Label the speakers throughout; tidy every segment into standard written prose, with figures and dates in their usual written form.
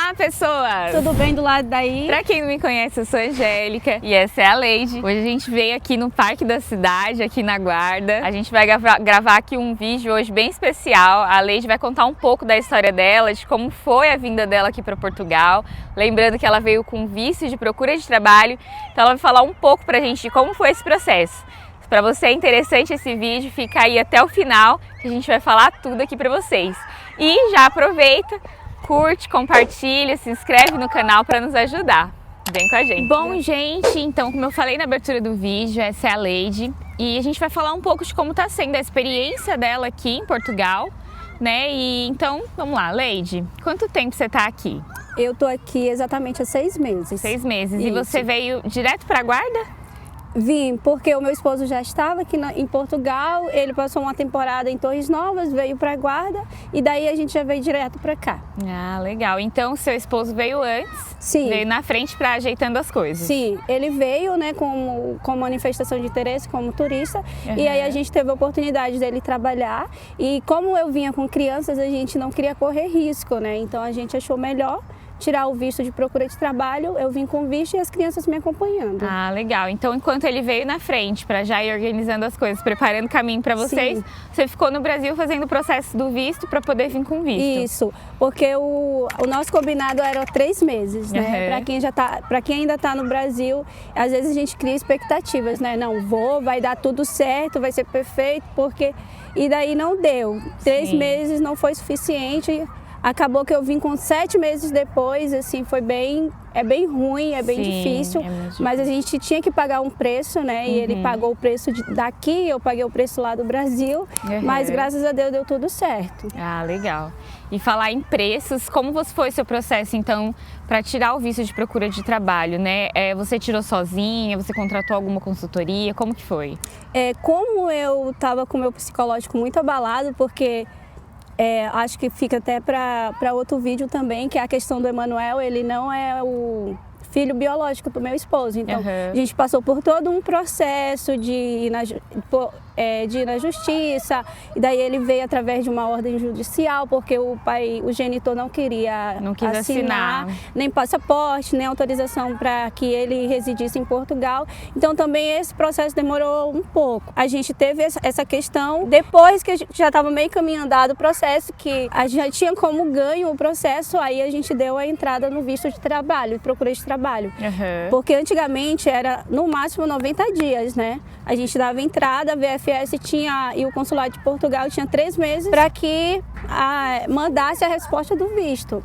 Speaker 1: Olá, pessoas!
Speaker 2: Tudo bem do lado daí?
Speaker 1: Pra quem não me conhece, eu sou a Angélica e essa é a Leide. Hoje a gente veio aqui no Parque da Cidade, aqui na Guarda. A gente vai gravar aqui um vídeo hoje bem especial. A Leide vai contar um pouco da história dela, de como foi a vinda dela aqui para Portugal. Lembrando que ela veio com visto de procura de trabalho, então ela vai falar um pouco pra gente de como foi esse processo. Para você é interessante esse vídeo, fica aí até o final que a gente vai falar tudo aqui para vocês. E já aproveita, curte, compartilha, se inscreve no canal para nos ajudar. Vem com a gente. Bom, gente, então como eu falei na abertura do vídeo, essa é a Leide e a gente vai falar um pouco de como está sendo a experiência dela aqui em Portugal, né? E então, vamos lá, Leide, quanto tempo você está aqui?
Speaker 2: Eu tô aqui exatamente há 6 meses.
Speaker 1: 6 meses.
Speaker 2: Isso.
Speaker 1: E você veio direto para a Guarda?
Speaker 2: Vim, porque o meu esposo já estava aqui em Portugal, ele passou uma temporada em Torres Novas, veio para a Guarda e daí a gente já veio direto para cá.
Speaker 1: Ah, legal. Então, seu esposo veio antes?
Speaker 2: Sim.
Speaker 1: Veio na frente para ajeitando as coisas?
Speaker 2: Sim, ele veio, né, com manifestação de interesse como turista e aí a gente teve a oportunidade dele trabalhar e como eu vinha com crianças, a gente não queria correr risco, né, então a gente achou melhor tirar o visto de procura de trabalho, eu vim com visto e as crianças me acompanhando.
Speaker 1: Ah, legal. Então, enquanto ele veio na frente para já ir organizando as coisas, preparando o caminho para vocês, sim, você ficou no Brasil fazendo o processo do visto para poder vir com visto?
Speaker 2: Isso, porque o nosso combinado era 3 meses, né? Para quem ainda está no Brasil, às vezes a gente cria expectativas, né? Não, vai dar tudo certo, vai ser perfeito, porque... E daí não deu. 3 meses não foi suficiente. Acabou que eu vim com 7 meses depois, assim, foi bem ruim, é bem difícil, mas a gente tinha que pagar um preço, né? E ele pagou o preço daqui, eu paguei o preço lá do Brasil, mas graças a Deus deu tudo certo.
Speaker 1: Ah, legal. E falar em preços, como foi seu processo, então, para tirar o visto de procura de trabalho, né? Você tirou sozinha, você contratou alguma consultoria, como que foi?
Speaker 2: Como eu estava com o meu psicológico muito abalado, porque... acho que fica até para outro vídeo também, que é a questão do Emanuel, ele não é o filho biológico do meu esposo, então a gente passou por todo um processo de ir na justiça, e daí ele veio através de uma ordem judicial, porque o genitor não queria assinar nem passaporte, nem autorização para que ele residisse em Portugal, então também esse processo demorou um pouco. A gente teve essa questão, depois que a gente já estava meio caminho andado o processo, que a gente já tinha como ganho o processo, aí a gente deu a entrada no visto de trabalho, procura de trabalho. Porque antigamente era no máximo 90 dias, né? A gente dava entrada, a VFS e o Consulado de Portugal tinha 3 meses para que mandasse a resposta do visto.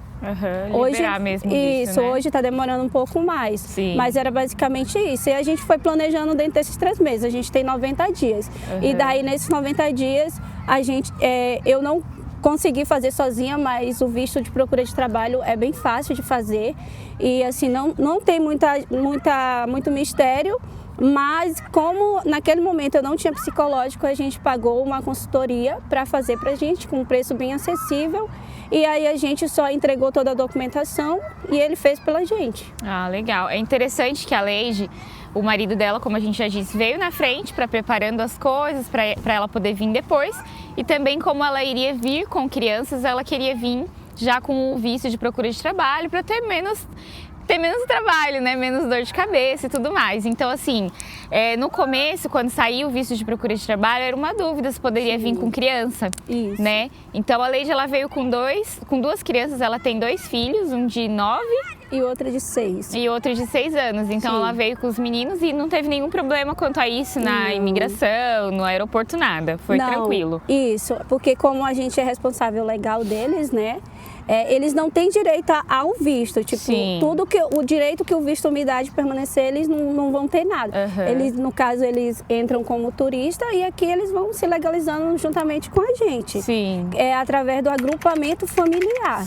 Speaker 1: Liberar mesmo
Speaker 2: isso,
Speaker 1: né?
Speaker 2: Hoje está demorando um pouco mais, mas era basicamente isso. E a gente foi planejando dentro desses 3 meses, a gente tem 90 dias. E daí nesses 90 dias, eu não consegui fazer sozinha, mas o visto de procura de trabalho é bem fácil de fazer e assim não tem muito mistério, mas como naquele momento eu não tinha psicológico, a gente pagou uma consultoria para fazer pra gente com um preço bem acessível e aí a gente só entregou toda a documentação e ele fez pela gente.
Speaker 1: Ah, legal. É interessante que a Leide, o marido dela, como a gente já disse, veio na frente para preparando as coisas para ela poder vir depois. E também como ela iria vir com crianças, ela queria vir já com o visto de procura de trabalho para ter menos trabalho, né? Menos dor de cabeça e tudo mais. Então, assim, no começo, quando saiu o visto de procura de trabalho, era uma dúvida se poderia vir com criança, né? Então, a Leide, ela veio com 2 crianças, ela tem 2 filhos, um de 9...
Speaker 2: E outra de 6.
Speaker 1: E outra de 6 anos. Então ela veio com os meninos e não teve nenhum problema quanto a isso na imigração, no aeroporto, nada. Foi tranquilo.
Speaker 2: Isso, porque como a gente é responsável legal deles, né? Eles não têm direito ao visto. Tipo, o direito que o visto me dá de permanecer, eles não vão ter nada. Eles, no caso, eles entram como turista e aqui eles vão se legalizando juntamente com a gente. Através do agrupamento familiar.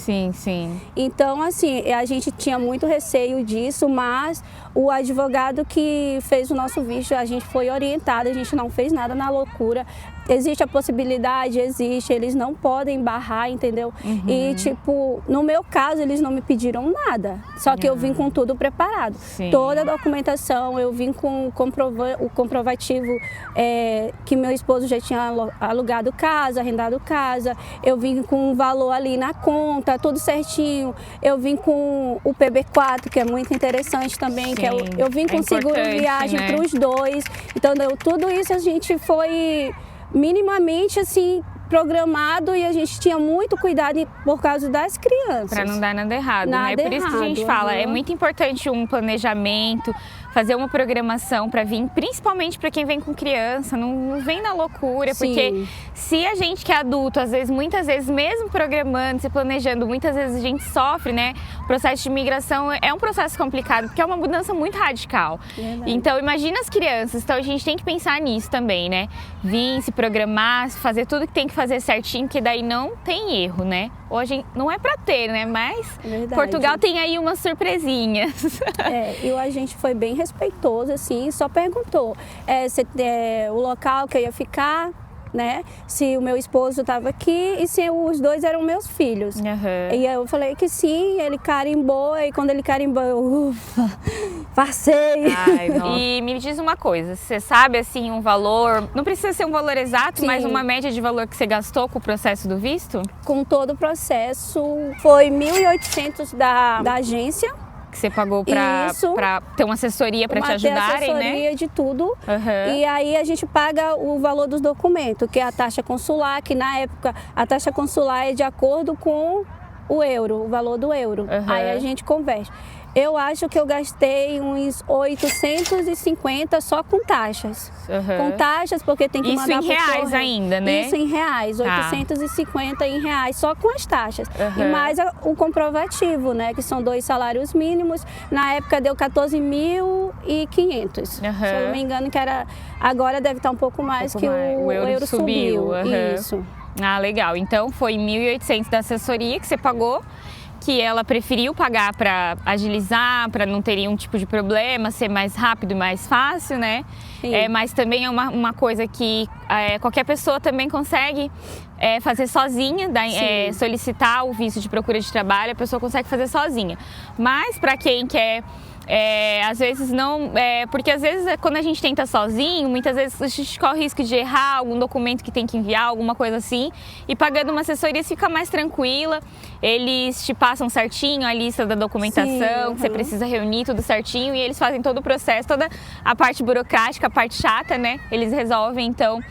Speaker 2: Então, assim, a gente tinha muito receio disso, mas o advogado que fez o nosso visto, a gente foi orientado, a gente não fez nada na loucura. existe a possibilidade, existe, eles não podem barrar, entendeu? E tipo, no meu caso, eles não me pediram nada, só que eu vim com tudo preparado.
Speaker 1: Sim.
Speaker 2: Toda a documentação, eu vim com o comprovativo que meu esposo já tinha alugado casa, arrendado casa, eu vim com um valor ali na conta, tudo certinho, eu vim com o PB4, que é muito interessante também, que eu vim com seguro viagem, né, para os dois, então tudo isso a gente foi minimamente assim programado e a gente tinha muito cuidado por causa das crianças.
Speaker 1: Para não dar nada errado, né? Por isso que a gente fala, é muito importante um planejamento, fazer uma programação para vir, principalmente para quem vem com criança, não vem na loucura, porque se a gente que é adulto, às vezes, muitas vezes, mesmo programando, se planejando, muitas vezes a gente sofre, né? O processo de imigração é um processo complicado, porque é uma mudança muito radical. Então, imagina as crianças, então a gente tem que pensar nisso também, né? Vir, se programar, fazer tudo que tem que fazer certinho, que daí não tem erro, né? Hoje não é para ter, né? Mas Portugal tem aí umas surpresinhas.
Speaker 2: E o agente foi bem respeitoso, assim, só perguntou o local que eu ia ficar, né? Se o meu esposo estava aqui e se os dois eram meus filhos. E eu falei que sim, ele carimbou, e quando ele carimbou, eu, ufa, passei.
Speaker 1: E me diz uma coisa, você sabe assim um valor, não precisa ser um valor exato, mas uma média de valor que você gastou com o processo do visto?
Speaker 2: Com todo o processo foi 1.800 da agência.
Speaker 1: Que você pagou para ter uma assessoria para te ajudarem, né?
Speaker 2: Assessoria de tudo. E aí a gente paga o valor dos documentos, que é a taxa consular, que na época a taxa consular é de acordo com o euro, o valor do euro. Aí a gente converte. Eu acho que eu gastei uns 850 só com taxas. Com taxas, porque tem que mandar
Speaker 1: isso em reais ainda, né?
Speaker 2: Isso em reais, 850 em reais, só com as taxas. E mais o comprovativo, né? Que são 2 salários mínimos. Na época deu 14.500. Se eu não me engano, que era... Agora deve estar um pouco mais, que o euro subiu. Isso.
Speaker 1: Ah, legal. Então foi 1.800 da assessoria que você pagou, que ela preferiu pagar para agilizar, para não ter nenhum tipo de problema, ser mais rápido e mais fácil, né? Mas também é uma coisa que qualquer pessoa também consegue fazer sozinha, solicitar o visto de procura de trabalho, a pessoa consegue fazer sozinha. Mas para quem quer... às vezes não, porque às vezes quando a gente tenta sozinho, muitas vezes a gente corre o risco de errar algum documento que tem que enviar, alguma coisa assim, e pagando uma assessoria você fica mais tranquila, eles te passam certinho a lista da documentação, que você precisa reunir tudo certinho, e eles fazem todo o processo, toda a parte burocrática, a parte chata, né, eles resolvem. Então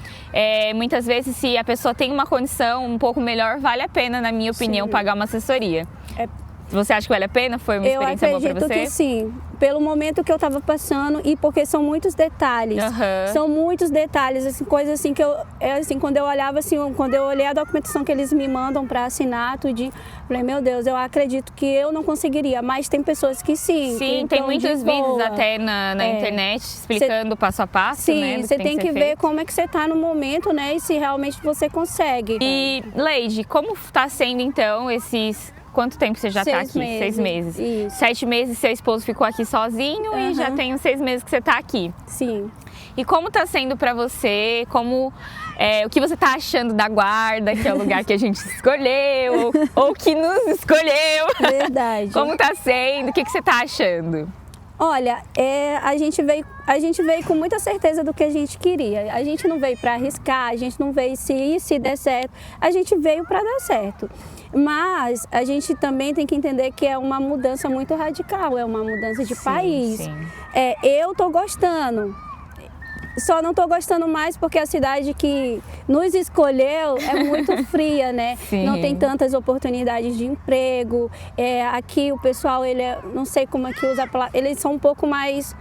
Speaker 1: muitas vezes, se a pessoa tem uma condição um pouco melhor, vale a pena, na minha opinião, pagar uma assessoria. Você acha que vale a pena? Foi uma experiência boa para você?
Speaker 2: Eu acredito que sim, pelo momento que eu estava passando, e porque são muitos detalhes. São muitos detalhes, assim, coisas assim que quando eu olhava assim, quando eu olhei a documentação que eles me mandam para assinar, tudinho, falei, meu Deus, eu acredito que eu não conseguiria, mas tem pessoas que sim.
Speaker 1: Sim, tem muitos vídeos até na internet explicando passo a passo, né?
Speaker 2: Sim, você tem que ver como é que você está no momento, né? E se realmente você consegue.
Speaker 1: E, Leide, como está sendo então esses... Quanto tempo você já está aqui? 6 meses.
Speaker 2: Isso.
Speaker 1: 7 meses seu esposo ficou aqui sozinho e já tem uns 6 meses que você está aqui.
Speaker 2: Sim.
Speaker 1: E como está sendo para você? O que você está achando da Guarda, que é o lugar que a gente escolheu, ou que nos escolheu?
Speaker 2: Verdade.
Speaker 1: Como está sendo? O que você está achando?
Speaker 2: Olha, a gente veio com muita certeza do que a gente queria. A gente não veio para arriscar, a gente não veio se der certo, a gente veio para dar certo. Mas a gente também tem que entender que é uma mudança muito radical, é uma mudança de país. Eu tô gostando. Só não estou gostando mais porque a cidade que nos escolheu é muito fria, né? Não tem tantas oportunidades de emprego. Aqui o pessoal, não sei como é que usa a palavra, eles são um pouco mais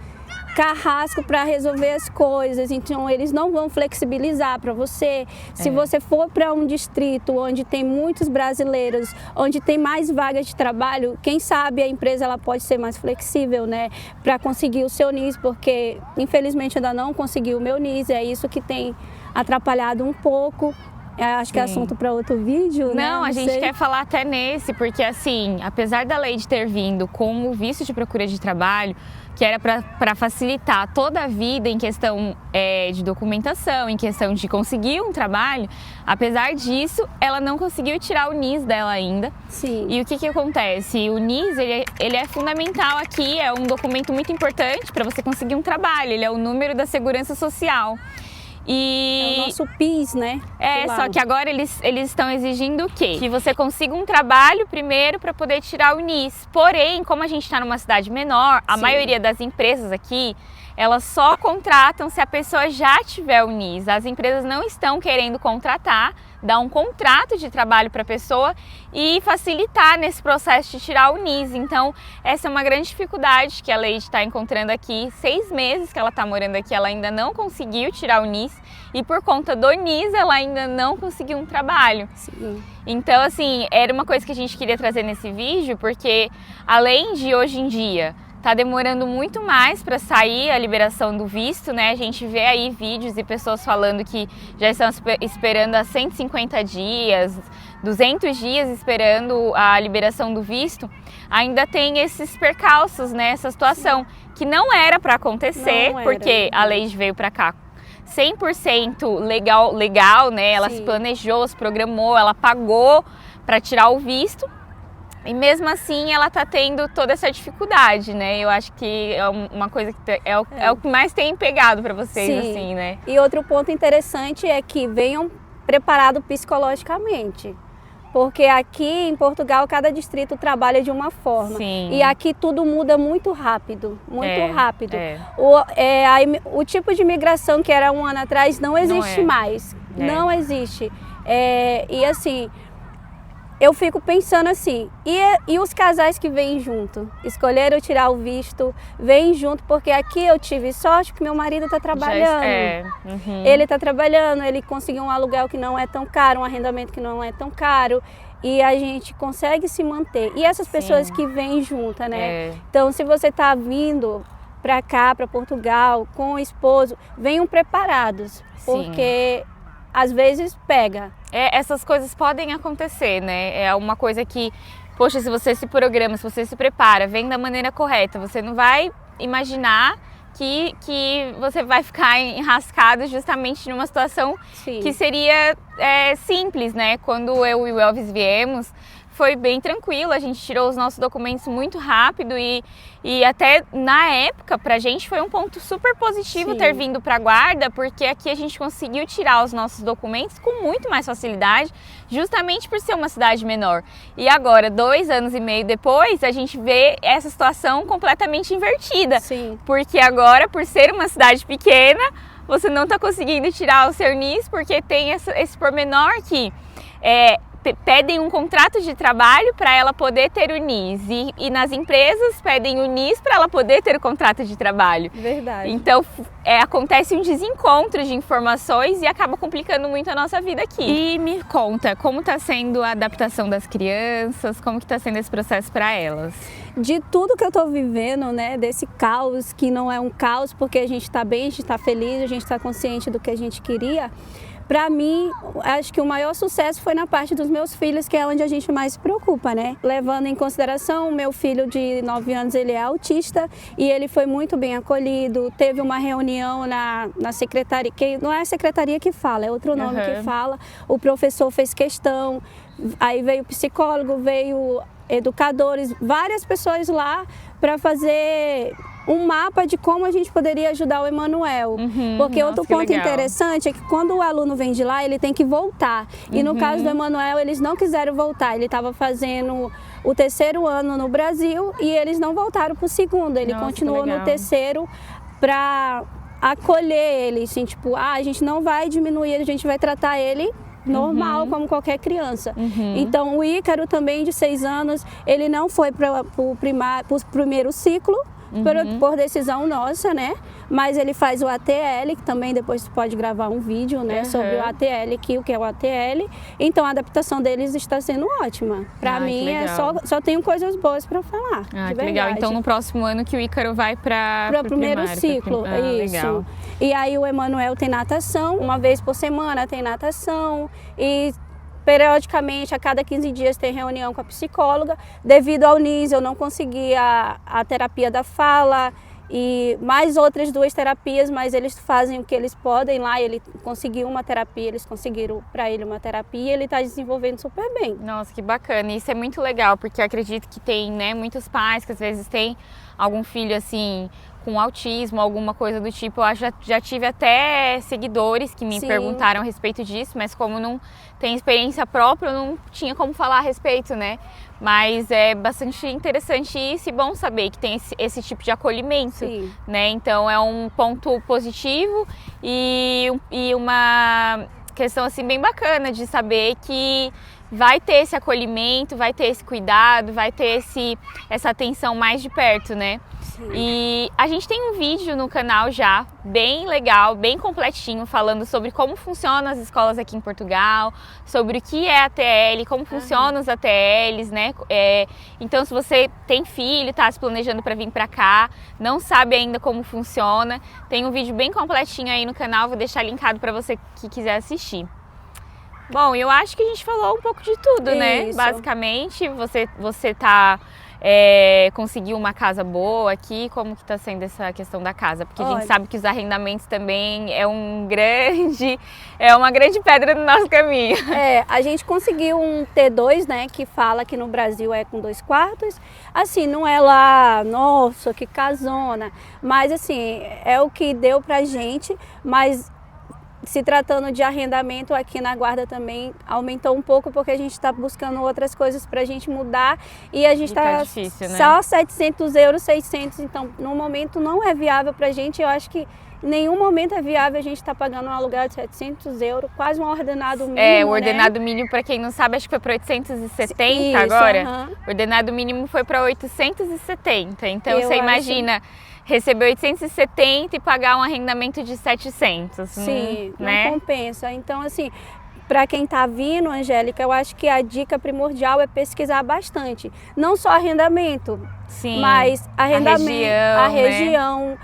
Speaker 2: carrasco para resolver as coisas, então eles não vão flexibilizar para você. Se você for para um distrito onde tem muitos brasileiros, onde tem mais vagas de trabalho, quem sabe a empresa ela pode ser mais flexível, né, para conseguir o seu NIS, porque infelizmente ainda não consegui o meu NIS, é isso que tem atrapalhado um pouco. Acho que é assunto para outro vídeo, né?
Speaker 1: Não, a gente quer falar até nesse, porque assim, apesar da lei de ter vindo com o visto de procura de trabalho, que era para facilitar toda a vida em questão de documentação, em questão de conseguir um trabalho, apesar disso, ela não conseguiu tirar o NIS dela ainda.
Speaker 2: Sim.
Speaker 1: E o que acontece? O NIS, ele é fundamental aqui, é um documento muito importante para você conseguir um trabalho, ele é o número da Segurança Social.
Speaker 2: É o nosso PIS, né?
Speaker 1: Só que agora eles estão exigindo o quê? Que você consiga um trabalho primeiro para poder tirar o NIS. Porém, como a gente está numa cidade menor, a maioria das empresas aqui, elas só contratam se a pessoa já tiver o NIS. As empresas não estão querendo contratar, dar um contrato de trabalho para a pessoa e facilitar nesse processo de tirar o NIS. Então, essa é uma grande dificuldade que a Leide está encontrando aqui. 6 meses que ela está morando aqui, ela ainda não conseguiu tirar o NIS e por conta do NIS ela ainda não conseguiu um trabalho.
Speaker 2: Sim.
Speaker 1: Então, assim, era uma coisa que a gente queria trazer nesse vídeo, porque além de hoje em dia tá demorando muito mais para sair a liberação do visto, né? A gente vê aí vídeos e pessoas falando que já estão esperando há 150 dias, 200 dias esperando a liberação do visto. Ainda tem esses percalços, né? Essa situação que não era para acontecer, porque a lei veio para cá 100% legal, né? Ela se planejou, se programou, ela pagou para tirar o visto. E mesmo assim ela tá tendo toda essa dificuldade, né? Eu acho que é uma coisa que é o que mais tem pegado para vocês, assim, né?
Speaker 2: E outro ponto interessante é que venham preparados psicologicamente. Porque aqui em Portugal cada distrito trabalha de uma forma.
Speaker 1: Sim.
Speaker 2: E aqui tudo muda muito rápido, muito rápido. O tipo de imigração que era um ano atrás não existe mais. Não existe. E assim, eu fico pensando assim, e os casais que vêm junto? Escolheram tirar o visto, vêm junto, porque aqui eu tive sorte que meu marido está trabalhando. Ele está trabalhando, ele conseguiu um aluguel que não é tão caro, um arrendamento que não é tão caro, e a gente consegue se manter. E essas pessoas que vêm junto, né? Então, se você está vindo para cá, para Portugal, com o esposo, venham preparados, porque às vezes pega.
Speaker 1: Essas coisas podem acontecer, né? É uma coisa que, poxa, se você se programa, se você se prepara, vem da maneira correta, você não vai imaginar que você vai ficar enrascado justamente numa situação que seria simples, né? Quando eu e o Elvis viemos, foi bem tranquilo, a gente tirou os nossos documentos muito rápido e até na época pra gente foi um ponto super positivo ter vindo pra Guarda, porque aqui a gente conseguiu tirar os nossos documentos com muito mais facilidade, justamente por ser uma cidade menor. E agora, 2 anos e meio depois, a gente vê essa situação completamente invertida, porque agora, por ser uma cidade pequena, você não tá conseguindo tirar o seu NIS, porque tem esse pormenor que pedem um contrato de trabalho para ela poder ter o NIS e nas empresas pedem o NIS para ela poder ter o contrato de trabalho.
Speaker 2: Verdade.
Speaker 1: Então acontece um desencontro de informações e acaba complicando muito a nossa vida aqui. E me conta, como está sendo a adaptação das crianças, como que está sendo esse processo para elas?
Speaker 2: De tudo que eu estou vivendo, né, desse caos, que não é um caos porque a gente está bem, a gente está feliz, a gente está consciente do que a gente queria. Para mim, acho que o maior sucesso foi na parte dos meus filhos, que é onde a gente mais se preocupa, né? Levando em consideração, o meu filho de 9 anos, ele é autista e ele foi muito bem acolhido. Teve uma reunião na secretaria, que não é a secretaria que fala, é outro nome que fala. O professor fez questão, aí veio psicólogo, veio educadores, várias pessoas lá para fazer um mapa de como a gente poderia ajudar o Emanuel. Porque outro ponto interessante é que quando o aluno vem de lá, ele tem que voltar. E no caso do Emanuel, eles não quiseram voltar. Ele estava fazendo o 3º ano no Brasil e eles não voltaram para o 2º. Ele continuou no 3º para acolher ele. Assim, tipo, a gente não vai diminuir, a gente vai tratar ele normal, como qualquer criança. Então, o Ícaro também, de 6 anos, ele não foi para o primeiro ciclo, por decisão nossa, né? Mas ele faz o ATL, que também depois pode gravar um vídeo, né? Sobre o ATL, o que é o ATL. Então a adaptação deles está sendo ótima. Para mim, só tenho coisas boas para falar.
Speaker 1: Ah, que legal. Então no próximo ano que o Ícaro vai para
Speaker 2: o primeiro ciclo. Isso.
Speaker 1: Legal.
Speaker 2: E aí o Emanuel tem natação, uma vez por semana tem natação. E periodicamente, a cada 15 dias, tem reunião com a psicóloga. Devido ao NIS, eu não consegui a terapia da fala e mais outras 2 terapias, mas eles fazem o que eles podem lá. Ele conseguiu uma terapia, eles conseguiram para ele uma terapia e ele está desenvolvendo super bem.
Speaker 1: Nossa, que bacana. Isso é muito legal, porque eu acredito que tem, né, muitos pais que às vezes têm algum filho assim com autismo, alguma coisa do tipo. Eu já tive até seguidores que me perguntaram a respeito disso, mas como não tem experiência própria, eu não tinha como falar a respeito, né? Mas é bastante interessante isso e bom saber que tem esse tipo de acolhimento, né? Então é um ponto positivo e uma questão assim bem bacana de saber que vai ter esse acolhimento, vai ter esse cuidado, vai ter essa atenção mais de perto, né? Sim. E a gente tem um vídeo no canal já, bem legal, bem completinho, falando sobre como funcionam as escolas aqui em Portugal, sobre o que é ATL, como funcionam os ATLs, né? Então, se você tem filho, está se planejando para vir para cá, não sabe ainda como funciona, tem um vídeo bem completinho aí no canal, vou deixar linkado para você que quiser assistir. Bom, eu acho que a gente falou um pouco de tudo, né? Basicamente, você conseguiu uma casa boa aqui, como que tá sendo essa questão da casa? Porque a gente sabe que os arrendamentos também é uma grande pedra no nosso caminho.
Speaker 2: A gente conseguiu um T2, né, que fala que no Brasil é com 2 quartos. Assim, não é lá, nossa, que casona, mas assim, é o que deu pra gente, mas se tratando de arrendamento aqui na Guarda também aumentou um pouco porque a gente está buscando outras coisas para a gente mudar e a gente está só 700 euros, 600, então no momento não é viável para a gente. Eu acho que em nenhum momento é viável a gente estar pagando um aluguel de 700 euros, quase um ordenado mínimo.
Speaker 1: O ordenado mínimo, para quem não sabe, acho que foi para 870 agora. O ordenado mínimo foi para 870, então você imagina receber 870 e pagar um arrendamento de 700.
Speaker 2: Sim,
Speaker 1: né?
Speaker 2: Não compensa. Então, assim, para quem está vindo, Angélica, eu acho que a dica primordial é pesquisar bastante. Não só arrendamento, mas a região,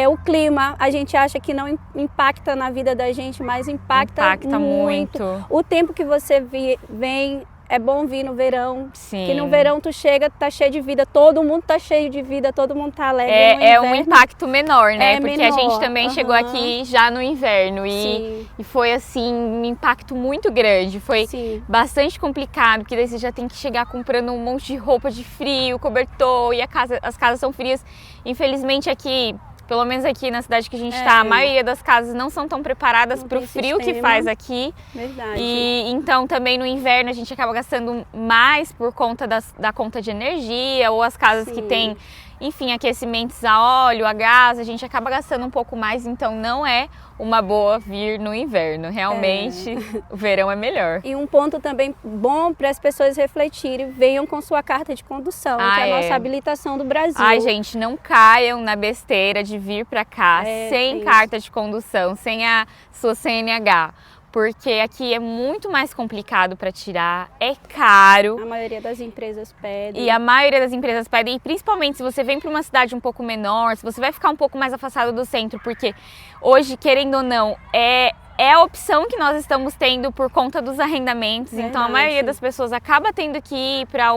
Speaker 2: o clima. A gente acha que não impacta na vida da gente, mas impacta muito. O tempo que você vem... É bom vir no verão, que no verão tu chega, tá cheio de vida, todo mundo tá cheio de vida, todo mundo tá alegre.
Speaker 1: É um impacto menor, né? Porque a gente também chegou aqui já no inverno e foi assim, um impacto muito grande, foi bastante complicado, porque daí você já tem que chegar comprando um monte de roupa de frio, cobertor, e as casas são frias. Infelizmente aqui, pelo menos aqui na cidade que a gente está, a maioria das casas não são tão preparadas para o frio que faz aqui.
Speaker 2: Verdade.
Speaker 1: E então também no inverno a gente acaba gastando mais por conta da conta de energia, ou as casas que tem, enfim, aquecimentos a óleo, a gás, a gente acaba gastando um pouco mais, então não é uma boa vir no inverno. Realmente o verão é melhor.
Speaker 2: E um ponto também bom para as pessoas refletirem, venham com sua carta de condução, que é a nossa habilitação do Brasil.
Speaker 1: Ai, gente, não caiam na besteira de vir para cá sem carta de condução, sem a sua CNH. Porque aqui é muito mais complicado para tirar, é caro.
Speaker 2: A maioria das empresas pedem.
Speaker 1: E a maioria das empresas pedem, e principalmente se você vem para uma cidade um pouco menor, se você vai ficar um pouco mais afastado do centro, porque hoje, querendo ou não, é a opção que nós estamos tendo por conta dos arrendamentos. Verdade. Então a maioria das pessoas acaba tendo que ir para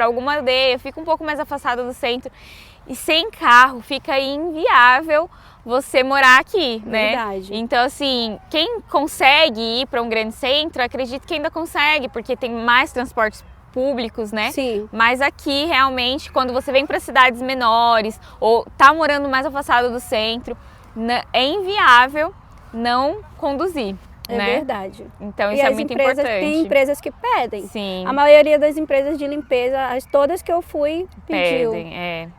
Speaker 1: alguma aldeia, fica um pouco mais afastado do centro. E sem carro fica inviável você morar aqui, né?
Speaker 2: Verdade.
Speaker 1: Então, assim, quem consegue ir para um grande centro, acredito que ainda consegue, porque tem mais transportes públicos, né?
Speaker 2: Sim.
Speaker 1: Mas aqui, realmente, quando você vem para cidades menores ou tá morando mais afastado do centro, é inviável não conduzir.
Speaker 2: É verdade.
Speaker 1: Então isso é muito importante.
Speaker 2: Tem empresas que pedem.
Speaker 1: Sim.
Speaker 2: A maioria das empresas de limpeza, todas que eu fui, pediu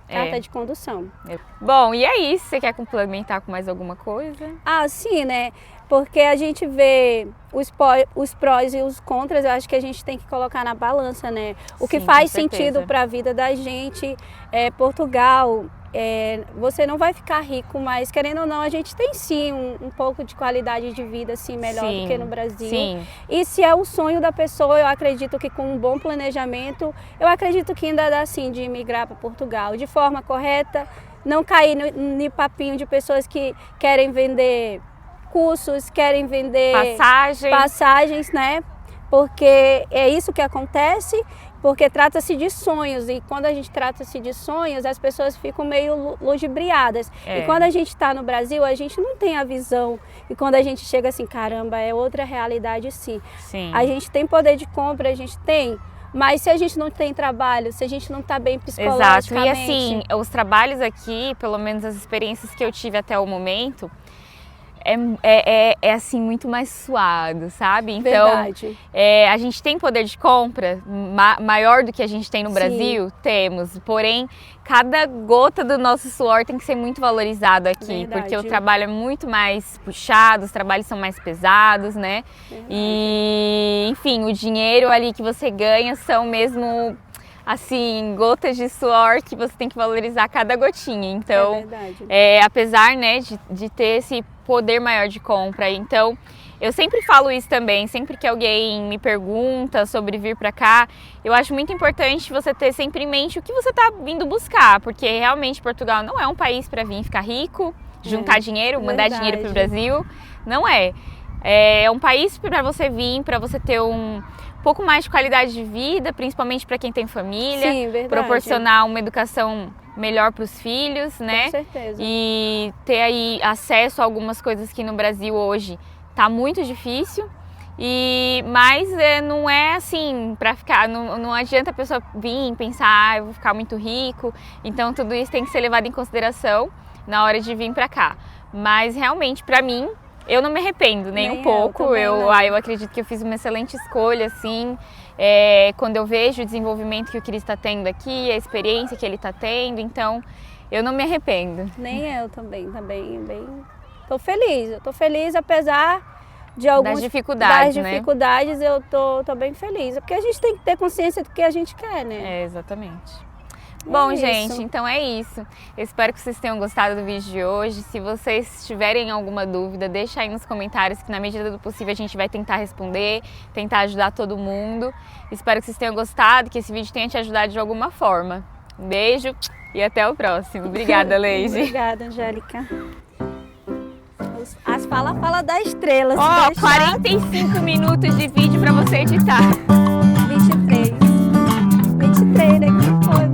Speaker 2: carta de condução.
Speaker 1: Bom, e é isso. Você quer complementar com mais alguma coisa?
Speaker 2: Sim, né? porque a gente vê os prós e os contras, eu acho que a gente tem que colocar na balança, né? O que
Speaker 1: Sim,
Speaker 2: faz
Speaker 1: com certeza.
Speaker 2: sentido para a vida da gente é Portugal. Você não vai ficar rico, mas querendo ou não, a gente tem sim um pouco de qualidade de vida assim, melhor do que no Brasil.
Speaker 1: Sim.
Speaker 2: E se é o sonho da pessoa, eu acredito que com um bom planejamento, eu acredito que ainda dá sim de imigrar para Portugal de forma correta, não cair no papinho de pessoas que querem vender cursos, querem vender passagens, né? Porque é isso que acontece, porque trata-se de sonhos, e quando a gente trata-se de sonhos, as pessoas ficam meio ludibriadas. E quando a gente está no Brasil, a gente não tem a visão, e quando a gente chega assim, caramba, é outra realidade sim. A gente tem poder de compra, a gente tem, mas se a gente não tem trabalho, se a gente não está bem psicologicamente...
Speaker 1: Exato, e assim, os trabalhos aqui, pelo menos as experiências que eu tive até o momento, é assim, muito mais suado, sabe? Então, a gente tem poder de compra maior do que a gente tem no Brasil? Temos, porém, cada gota do nosso suor tem que ser muito valorizado aqui, porque o trabalho é muito mais puxado, os trabalhos são mais pesados, né? E, enfim, o dinheiro ali que você ganha são mesmo... assim, gotas de suor que você tem que valorizar cada gotinha. Então, apesar, né, de ter esse poder maior de compra. Então, eu sempre falo isso também, sempre que alguém me pergunta sobre vir para cá, eu acho muito importante você ter sempre em mente o que você está vindo buscar, porque realmente Portugal não é um país para vir ficar rico, juntar dinheiro, mandar dinheiro para o Brasil, não é. É um país para você vir, para você ter um pouco mais de qualidade de vida, principalmente para quem tem família, proporcionar uma educação melhor para os filhos, né?
Speaker 2: Com certeza.
Speaker 1: E ter aí acesso a algumas coisas que no Brasil hoje tá muito difícil. Mas não é assim para ficar, não adianta a pessoa vir e pensar, eu vou ficar muito rico. Então tudo isso tem que ser levado em consideração na hora de vir para cá. Mas realmente para mim, eu não me arrependo nem um pouco, eu acredito que eu fiz uma excelente escolha, assim, quando eu vejo o desenvolvimento que o Cris está tendo aqui, a experiência que ele está tendo, então eu não me arrependo.
Speaker 2: Nem eu também, tô feliz, eu tô feliz apesar de algumas dificuldades, eu tô bem feliz, porque a gente tem que ter consciência do que a gente quer, né?
Speaker 1: Exatamente. Bom, gente, então é isso. Eu espero que vocês tenham gostado do vídeo de hoje. Se vocês tiverem alguma dúvida, deixa aí nos comentários que na medida do possível a gente vai tentar responder, tentar ajudar todo mundo. Espero que vocês tenham gostado, que esse vídeo tenha te ajudado de alguma forma. Um beijo e até o próximo. Obrigada, Leide.
Speaker 2: Obrigada, Angélica. As fala da estrela.
Speaker 1: 45 minutos de vídeo para você editar.
Speaker 2: 23, né? Que foi?